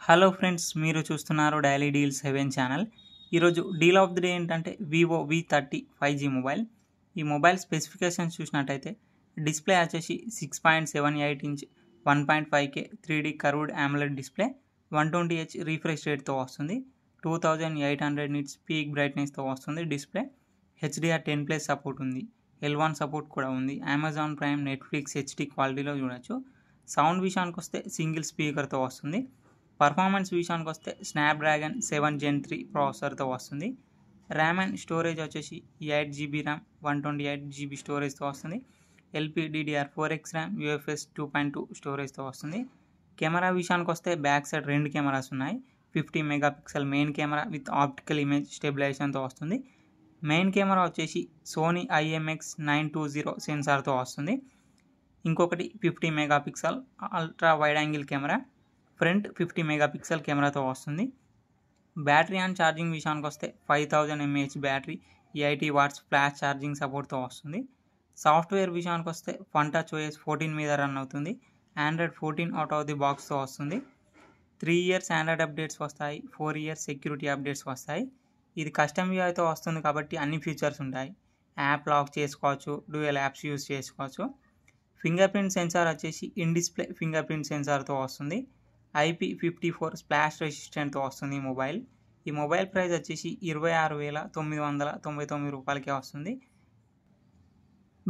Hello friends, మీరు చూస్తున్నారు daily deal 7 channel. ఈరోజు డీల్ ఆఫ్ ది డే ఏంటంటే వివో V30 5G మొబైల్. ఈ మొబైల్ స్పెసిఫికేషన్స్ చూసినట్టయితే డిస్ప్లే వచ్చేసి 6.78 ఇంచ్ 1.5K 3D కర్వ్డ్ AMOLED డిస్ప్లే, 120Hz రీఫ్రెష్ రేట్తో వస్తుంది. 2800 నిట్స్ పీక్ బ్రైట్నెస్తో వస్తుంది డిస్ప్లే. HDR10+ సపోర్ట్ ఉంది. L1 సపోర్ట్ కూడా ఉంది. అమెజాన్ ప్రైమ్, నెట్ఫ్లిక్స్ HD క్వాలిటీలో చూడొచ్చు. సౌండ్ విషయానికి వస్తే సింగిల్ స్పీకర్తో వస్తుంది. పర్ఫార్మెన్స్ విషయానికి వస్తే స్నాప్డ్రాగన్ 7 Gen 3 ప్రాసెసర్తో వస్తుంది. ర్యామ్ అండ్ స్టోరేజ్ వచ్చేసి 8GB ర్యామ్ 128GB స్టోరేజ్తో వస్తుంది. LPDDR4X ర్యామ్ UFS 2.2 స్టోరేజ్తో వస్తుంది. కెమెరా విషయానికి వస్తే బ్యాక్ సైడ్ 2 కెమెరాస్ ఉన్నాయి. 50 megapixel main camera with optical image స్టెబిలైజేషన్తో వస్తుంది. మెయిన్ కెమెరా వచ్చేసి సోనీ IMX920 సెన్సార్తో వస్తుంది. ఇంకొకటి 50 megapixel ultra wide angle camera, front 50 megapixel కెమెరాతో వస్తుంది. బ్యాటరీ అండ్ ఛార్జింగ్ విషయానికి వస్తే 5000 mAh battery, 80 watts flash charging సపోర్ట్తో వస్తుంది. సాఫ్ట్వేర్ విషయానికి వస్తే ఫన్టచ్ OS 14 మీద రన్ అవుతుంది. Android 14 అవుట్ ఆఫ్ ది బాక్స్తో వస్తుంది. 3 ఇయర్స్ ఆండ్రాయిడ్ అప్డేట్స్ వస్తాయి. 4 ఇయర్స్ సెక్యూరిటీ అప్డేట్స్ వస్తాయి. ఇది కస్టమ్ యూఐతో వస్తుంది కాబట్టి అన్ని ఫీచర్స్ ఉంటాయి. యాప్ లాక్ చేసుకోవచ్చు, డ్యూయల్ యాప్స్ యూజ్ చేసుకోవచ్చు. ఫింగర్ ప్రింట్ సెన్సార్ వచ్చేసి ఇన్ డిస్ప్లే ఫింగర్ ప్రింట్ సెన్సార్తో వస్తుంది. IP54 స్ప్లాష్ రెసిస్టెంట్తో వస్తుంది ఈ మొబైల్. ఈ మొబైల్ ప్రైస్ వచ్చేసి 26,999 రూపాయలకే వస్తుంది.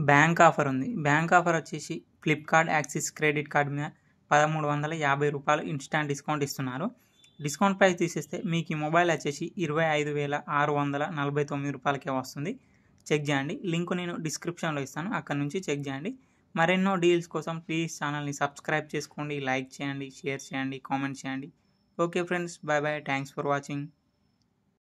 బ్యాంక్ ఆఫర్ ఉంది. బ్యాంక్ ఆఫర్ వచ్చేసి ఫ్లిప్కార్ట్ యాక్సిస్ క్రెడిట్ కార్డ్ మీద 1350 రూపాయలు ఇన్స్టాంట్ డిస్కౌంట్ ఇస్తున్నారు. డిస్కౌంట్ ప్రైస్ తీసేస్తే మీకు ఈ మొబైల్ వచ్చేసి 25,649 రూపాయలకే వస్తుంది. చెక్ చేయండి. లింక్ నేను డిస్క్రిప్షన్లో ఇస్తాను, అక్కడ నుంచి చెక్ చేయండి. మరెన్నో డీల్స్ కోసం ప్లీజ్ ఛానల్ని సబ్స్క్రైబ్ చేసుకోండి, లైక్ చేయండి, షేర్ చేయండి, కామెంట్ చేయండి. Okay friends, bye bye, thanks for watching.